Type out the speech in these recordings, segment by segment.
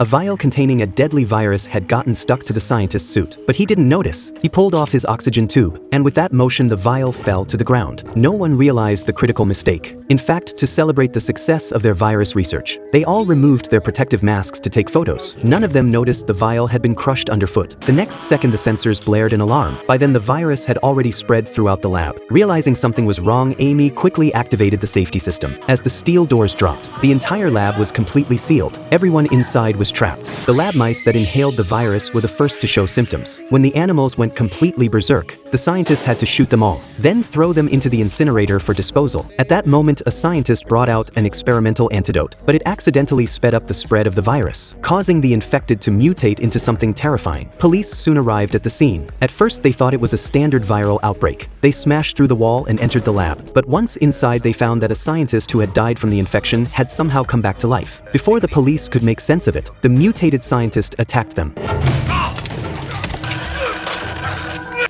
A vial containing a deadly virus had gotten stuck to the scientist's suit, but he didn't notice. He pulled off his oxygen tube, and with that motion the vial fell to the ground. No one realized the critical mistake. In fact, to celebrate the success of their virus research, they all removed their protective masks to take photos. None of them noticed the vial had been crushed underfoot. The next second the sensors blared an alarm. By then the virus had already spread throughout the lab. Realizing something was wrong, Amy quickly activated the safety system. As the steel doors dropped, the entire lab was completely sealed. Everyone inside was trapped. The lab mice that inhaled the virus were the first to show symptoms. When the animals went completely berserk, the scientists had to shoot them all, then throw them into the incinerator for disposal. At that moment, a scientist brought out an experimental antidote, but it accidentally sped up the spread of the virus, causing the infected to mutate into something terrifying. Police soon arrived at the scene. At first they thought it was a standard viral outbreak. They smashed through the wall and entered the lab, but once inside they found that a scientist who had died from the infection had somehow come back to life. Before the police could make sense of it, the mutated scientist attacked them.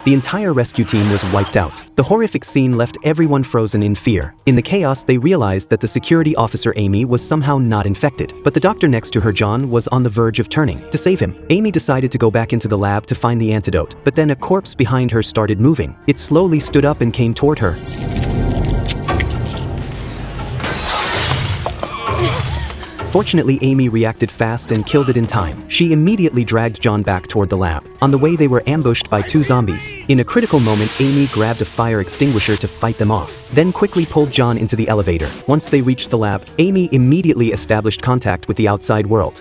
The entire rescue team was wiped out. The horrific scene left everyone frozen in fear. In the chaos, they realized that the security officer Amy was somehow not infected, but the doctor next to her, John, was on the verge of turning. To save him, Amy decided to go back into the lab to find the antidote, but then a corpse behind her started moving. It slowly stood up and came toward her. Fortunately, Amy reacted fast and killed it in time. She immediately dragged John back toward the lab. On the way, they were ambushed by two zombies. In a critical moment, Amy grabbed a fire extinguisher to fight them off, then quickly pulled John into the elevator. Once they reached the lab, Amy immediately established contact with the outside world.